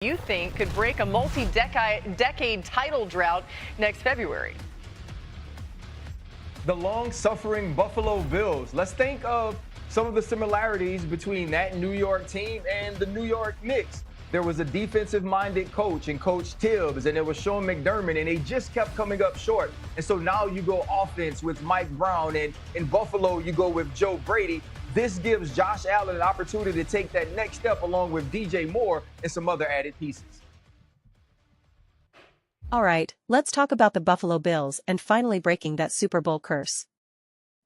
You think could break a multi-decade title drought next February? The long-suffering Buffalo Bills. Let's think of some of the similarities between that New York team and the New York Knicks. There was a defensive-minded coach and Coach Tibbs, and it was Sean McDermott, and they just kept coming up short. And so now you go offense with Mike Brown, and in Buffalo you go with Joe Brady. This gives Josh Allen an opportunity to take that next step along with DJ Moore and some other added pieces. All right, let's talk about the Buffalo Bills and finally breaking that Super Bowl curse.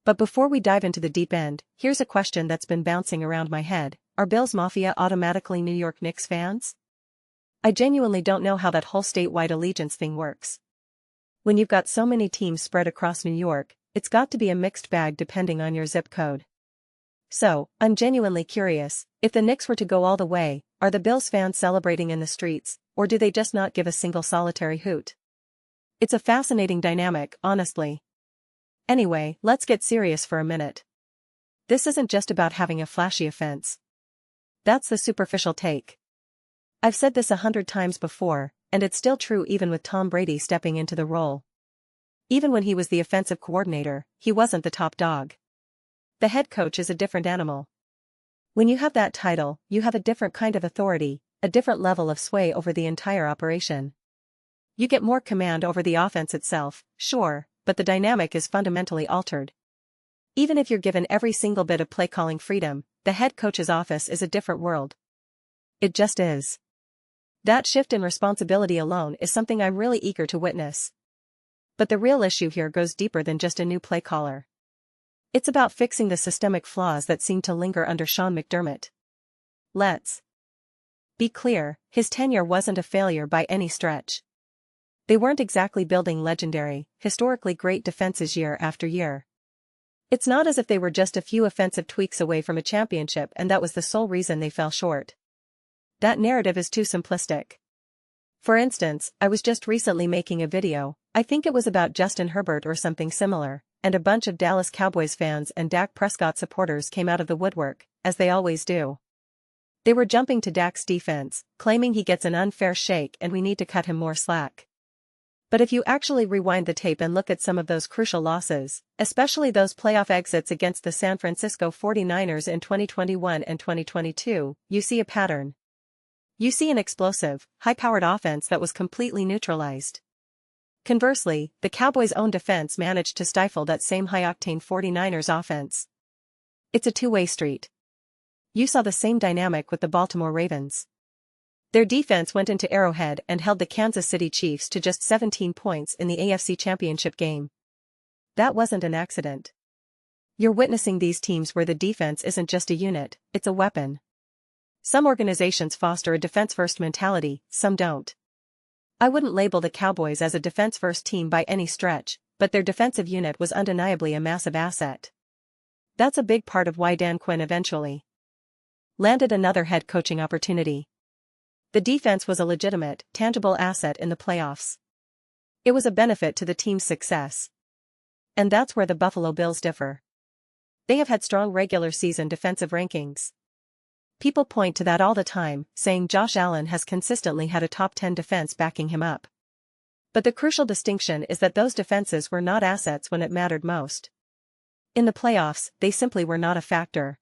But before we dive into the deep end, here's a question that's been bouncing around my head. Are Bills Mafia automatically New York Knicks fans? I genuinely don't know how that whole statewide allegiance thing works. When you've got so many teams spread across New York, it's got to be a mixed bag depending on your zip code. So, I'm genuinely curious, if the Knicks were to go all the way, are the Bills fans celebrating in the streets, or do they just not give a single solitary hoot? It's a fascinating dynamic, honestly. Anyway, let's get serious for a minute. This isn't just about having a flashy offense. That's the superficial take. I've said this 100 times before, and it's still true even with Tom Brady stepping into the role. Even when he was the offensive coordinator, he wasn't the top dog. The head coach is a different animal. When you have that title, you have a different kind of authority, a different level of sway over the entire operation. You get more command over the offense itself, sure, but the dynamic is fundamentally altered. Even if you're given every single bit of play-calling freedom, the head coach's office is a different world. It just is. That shift in responsibility alone is something I'm really eager to witness. But the real issue here goes deeper than just a new play caller. It's about fixing the systemic flaws that seem to linger under Sean McDermott. Let's be clear, his tenure wasn't a failure by any stretch. They weren't exactly building legendary, historically great defenses year after year. It's not as if they were just a few offensive tweaks away from a championship and that was the sole reason they fell short. That narrative is too simplistic. For instance, I was just recently making a video, I think it was about Justin Herbert or something similar, and a bunch of Dallas Cowboys fans and Dak Prescott supporters came out of the woodwork, as they always do. They were jumping to Dak's defense, claiming he gets an unfair shake and we need to cut him more slack. But if you actually rewind the tape and look at some of those crucial losses, especially those playoff exits against the San Francisco 49ers in 2021 and 2022, you see a pattern. You see an explosive, high-powered offense that was completely neutralized. Conversely, the Cowboys' own defense managed to stifle that same high-octane 49ers offense. It's a two-way street. You saw the same dynamic with the Baltimore Ravens. Their defense went into Arrowhead and held the Kansas City Chiefs to just 17 points in the AFC Championship game. That wasn't an accident. You're witnessing these teams where the defense isn't just a unit, it's a weapon. Some organizations foster a defense-first mentality, some don't. I wouldn't label the Cowboys as a defense-first team by any stretch, but their defensive unit was undeniably a massive asset. That's a big part of why Dan Quinn eventually landed another head coaching opportunity. The defense was a legitimate, tangible asset in the playoffs. It was a benefit to the team's success. And that's where the Buffalo Bills differ. They have had strong regular season defensive rankings. People point to that all the time, saying Josh Allen has consistently had a top 10 defense backing him up. But the crucial distinction is that those defenses were not assets when it mattered most. In the playoffs, they simply were not a factor.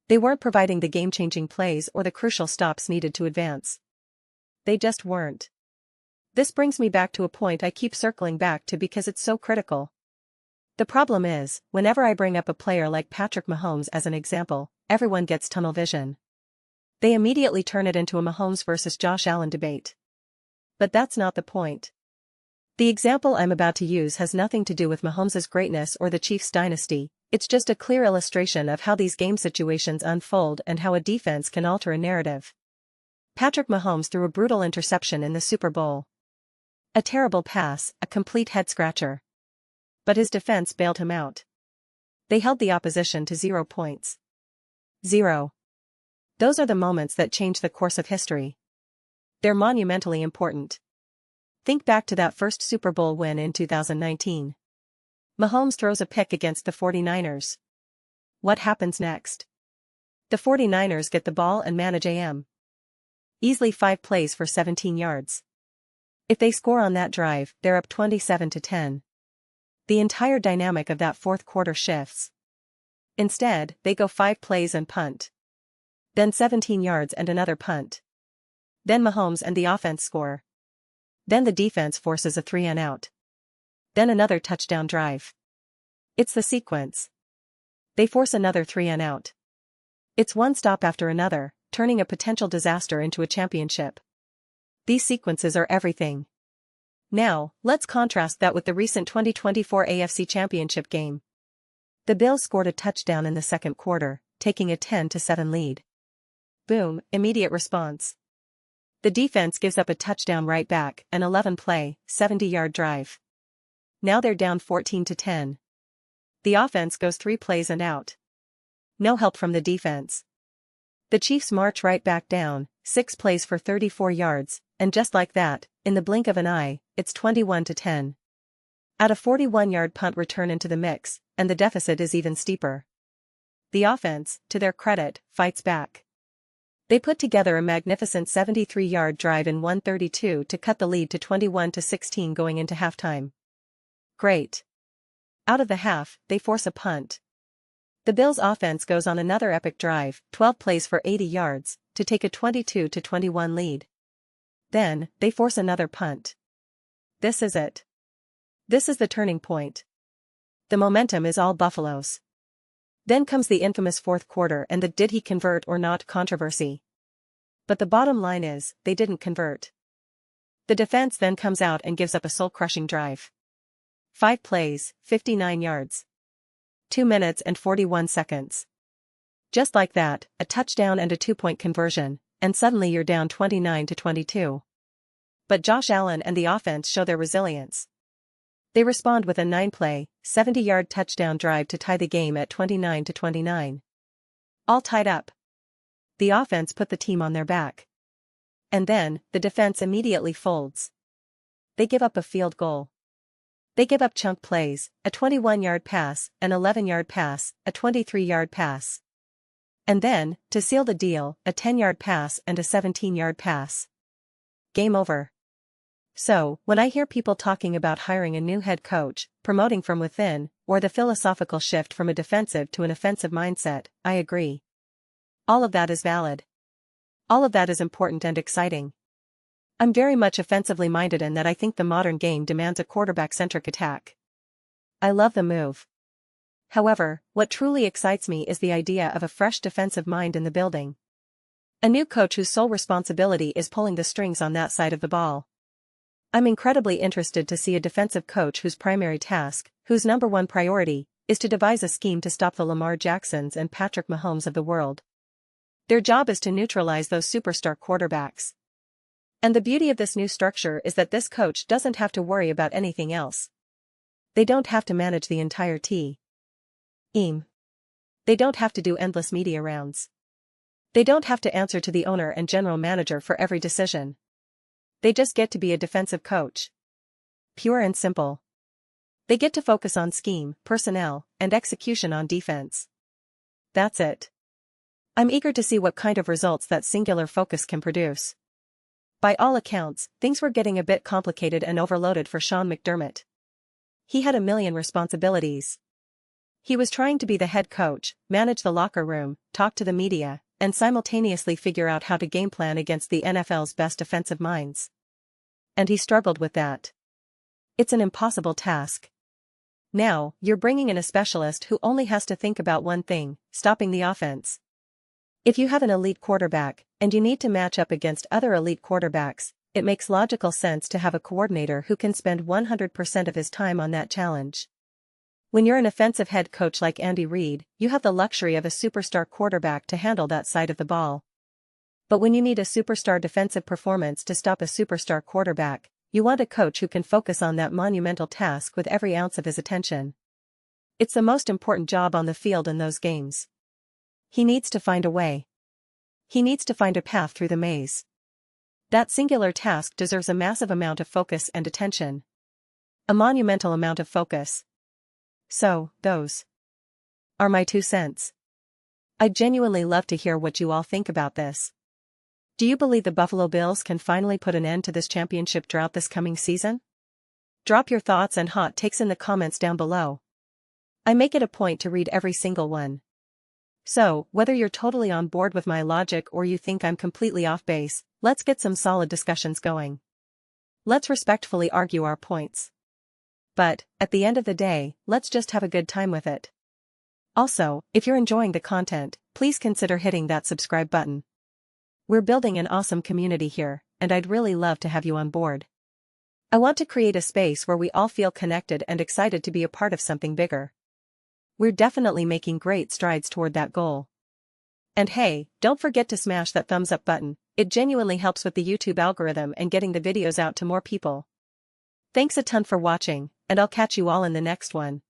They weren't providing the game-changing plays or the crucial stops needed to advance. They just weren't. This brings me back to a point I keep circling back to because it's so critical. The problem is, whenever I bring up a player like Patrick Mahomes as an example, everyone gets tunnel vision. They immediately turn it into a Mahomes versus Josh Allen debate. But that's not the point. The example I'm about to use has nothing to do with Mahomes' greatness or the Chiefs' dynasty, it's just a clear illustration of how these game situations unfold and how a defense can alter a narrative. Patrick Mahomes threw a brutal interception in the Super Bowl. A terrible pass, a complete head-scratcher. But his defense bailed him out. They held the opposition to 0 points. 0. Those are the moments that change the course of history. They're monumentally important. Think back to that first Super Bowl win in 2019. Mahomes throws a pick against the 49ers. What happens next? The 49ers get the ball and manage AM. Easily 5 plays for 17 yards. If they score on that drive, they're up 27-10. The entire dynamic of that fourth quarter shifts. Instead, they go 5 plays and punt. Then 17 yards and another punt. Then Mahomes and the offense score. Then the defense forces a 3-and-out. Then another touchdown drive. It's the sequence. They force another 3-and-out. It's one stop after another, turning a potential disaster into a championship. These sequences are everything. Now, let's contrast that with the recent 2024 AFC Championship game. The Bills scored a touchdown in the second quarter, taking a 10-7 lead. Boom, immediate response. The defense gives up a touchdown right back, an 11-play, 70-yard drive. Now they're down 14-10. The offense goes 3 plays and out. No help from the defense. The Chiefs march right back down, 6 plays for 34 yards, and just like that, in the blink of an eye, it's 21-10. Add a 41-yard punt return into the mix, and the deficit is even steeper. The offense, to their credit, fights back. They put together a magnificent 73-yard drive in 132 to cut the lead to 21-16 going into halftime. Great. Out of the half, they force a punt. The Bills' offense goes on another epic drive, 12 plays for 80 yards, to take a 22-21 lead. Then, they force another punt. This is it. This is the turning point. The momentum is all Buffalo's. Then comes the infamous fourth quarter and the did he convert or not controversy. But the bottom line is, they didn't convert. The defense then comes out and gives up a soul-crushing drive. 5 plays, 59 yards. 2 minutes and 41 seconds. Just like that, a touchdown and a 2-point conversion, and suddenly you're down 29-22. But Josh Allen and the offense show their resilience. They respond with a 9-play, 70-yard touchdown drive to tie the game at 29-29. All tied up. The offense put the team on their back. And then, the defense immediately folds. They give up a field goal. They give up chunk plays, a 21-yard pass, an 11-yard pass, a 23-yard pass. And then, to seal the deal, a 10-yard pass and a 17-yard pass. Game over. So, when I hear people talking about hiring a new head coach, promoting from within, or the philosophical shift from a defensive to an offensive mindset, I agree. All of that is valid. All of that is important and exciting. I'm very much offensively minded in that I think the modern game demands a quarterback-centric attack. I love the move. However, what truly excites me is the idea of a fresh defensive mind in the building. A new coach whose sole responsibility is pulling the strings on that side of the ball. I'm incredibly interested to see a defensive coach whose primary task, whose number one priority, is to devise a scheme to stop the Lamar Jacksons and Patrick Mahomes of the world. Their job is to neutralize those superstar quarterbacks. And the beauty of this new structure is that this coach doesn't have to worry about anything else. They don't have to manage the entire team. They don't have to do endless media rounds. They don't have to answer to the owner and general manager for every decision. They just get to be a defensive coach. Pure and simple. They get to focus on scheme, personnel, and execution on defense. That's it. I'm eager to see what kind of results that singular focus can produce. By all accounts, things were getting a bit complicated and overloaded for Sean McDermott. He had a million responsibilities. He was trying to be the head coach, manage the locker room, talk to the media, and simultaneously figure out how to game plan against the NFL's best defensive minds. And he struggled with that. It's an impossible task. Now, you're bringing in a specialist who only has to think about one thing, stopping the offense. If you have an elite quarterback, and you need to match up against other elite quarterbacks, it makes logical sense to have a coordinator who can spend 100% of his time on that challenge. When you're an offensive head coach like Andy Reid, you have the luxury of a superstar quarterback to handle that side of the ball. But when you need a superstar defensive performance to stop a superstar quarterback, you want a coach who can focus on that monumental task with every ounce of his attention. It's the most important job on the field in those games. He needs to find a way. He needs to find a path through the maze. That singular task deserves a massive amount of focus and attention. A monumental amount of focus. So, those are my 2 cents. I'd genuinely love to hear what you all think about this. Do you believe the Buffalo Bills can finally put an end to this championship drought this coming season? Drop your thoughts and hot takes in the comments down below. I make it a point to read every single one. So, whether you're totally on board with my logic or you think I'm completely off base, let's get some solid discussions going. Let's respectfully argue our points. But, at the end of the day, let's just have a good time with it. Also, if you're enjoying the content, please consider hitting that subscribe button. We're building an awesome community here, and I'd really love to have you on board. I want to create a space where we all feel connected and excited to be a part of something bigger. We're definitely making great strides toward that goal. And hey, don't forget to smash that thumbs up button, it genuinely helps with the YouTube algorithm and getting the videos out to more people. Thanks a ton for watching, and I'll catch you all in the next one.